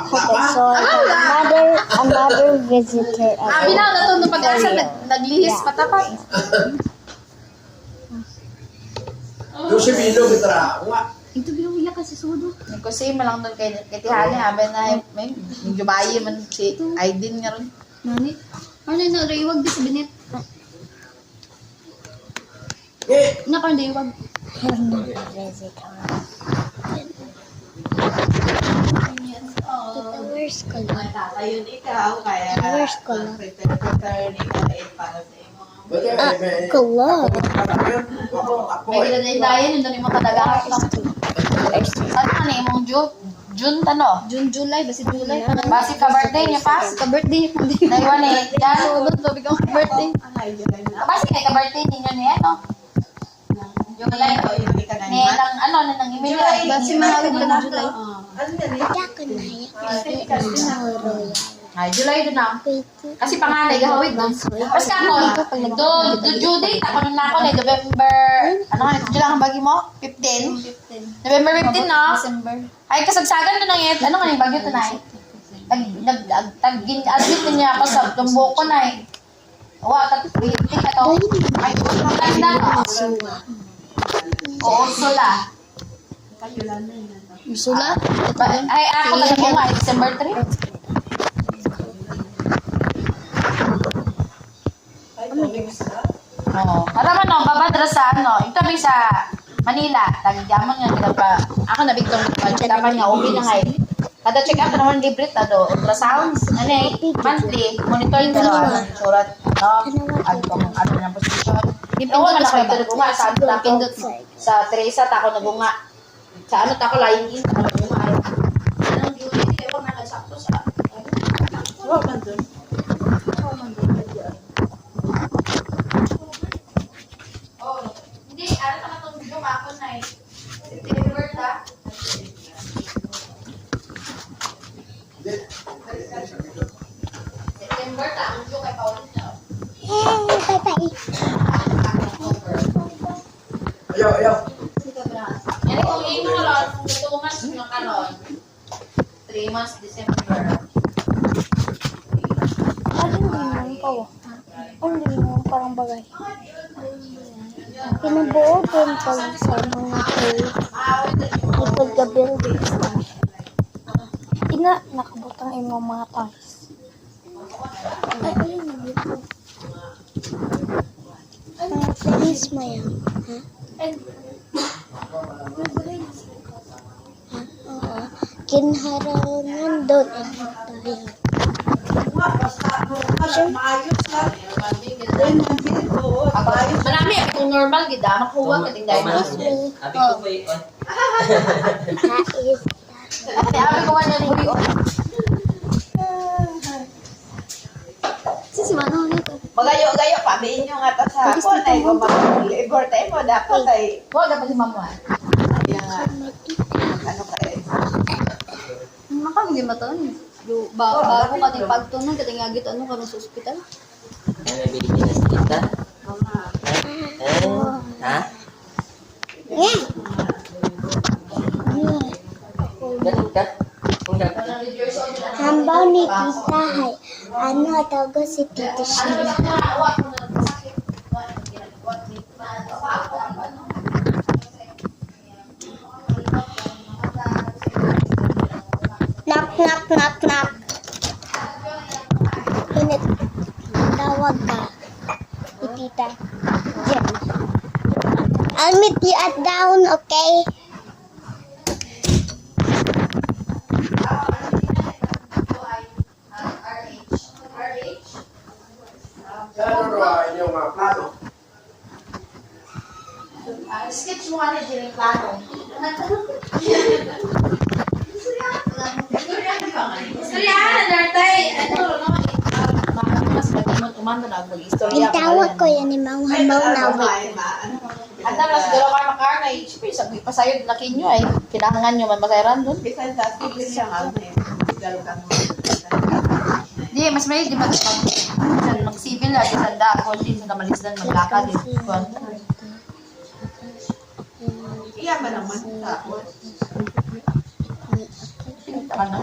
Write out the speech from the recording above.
Okay, so another visitor. Binaw na ito nung pag-asa, naglihis matapat. Jose Milo, kita nga. Ito bilang kasi sudo. Kasi malang doon kay Tihani, habi na may medyo bayi man si Aiden nga ron. Nani? Ano na riwag di sa binit? Naka riwag. Another visitor. Tita, where's Color? Ayun ikaw, kaya Where's Color? prepare ni Kalain para sa imo. Color. May ginayin, yun doon yung mga kadagang. Ano ka na imong June tano? June, July, basi July. Basi ka birthday niya pa? Ka-birthday niya kundi. Naiwan eh. Yan. Sunod, sabi ko, birthday. Basi kay ka birthday ninyo ni ano? July. Ni nang ano na nang email. Basi mahawid ka ng July. Kaya ko na yan. Ay, July doon na. Kasi panganay, gahawid doon. Basta ako, do due date, ako nun na ako na November, ano nga, ito lang ang bagi mo? 15? 15. November 15, no? December. Ay, kasagsagan doon na yun. Ano nga yung bagyo to na eh? Tag-admit niya ako sa tumbo ko na eh. Wow, tag-waiting ka to. Ay, maganda no? Oo, sula. Sulat? Ay, ako talaga ko nga, December 3. Oo. Para no, babadra sa ano, ito may sa Manila, tagyaman nga kita pa. Ako na bigtong check up nga ubi na nga eh. Kada check up naman libre ta do ultrasounds, ano eh, monthly monitor pero ano surat no, ano na position. Ako man ako ito nga sa ano ako sa Teresa ta ako nagunga. Sa ano ta ako lain din ta nagunga ay. Anong duty kay wag na sakto sa. Wag man dun. Hindi, ano naman itong video ako na eh. September ta. September ta, ang video kay Pauline na. Bye-bye. Ayaw. Yan kung ino mo lang, kung 2 months na kanon. 3 months December. Ano naman ko? Ano naman parang bagay? Pinubuo din pala sa mga ipag-building stuff. Nakabutang yung mga tiles. Feliz Maya. Oo. Kinharangan doon ang tayo. Marami kung normal gid makuha ka ting dahil. Abi ko ba yun? Abi ko man ni video. Si Mano nito. Magayo-gayo pa biin nyo nga ta sa ako na ko mag-labor time mo dapat ay wag pa si mama. Ano ka eh. Maka hindi mataon. Bago ka ting pagtunan kating agit ano ka sa ospital. Ano Pilipinas kita? Ha? Ganun ka? Kung dapat. Hambaw ni Tita Hay. Ano tawag si Tita Sheila? Knock, knock, knock, knock. Init. Tawag ka. Si Tita. Diyan. I'll meet you at down, okay? Yan yung plano. Sketch mo ano din yung plano. Istorya na dartay. Ano no? Mas lagi mo tumanda na mag-istorya. Itawag ko yan ni Mang Hambaw na wait. Anda mas garo ka makarnage. Sabi pa sayo laki nyo ay kailangan nyo man masayran doon. Bisan sa tigil siya nga galo ka mo. Di mas may di mag-civil na di sanda ako di sa malisdan maglakad di. Iya ba naman sa ako? Ano?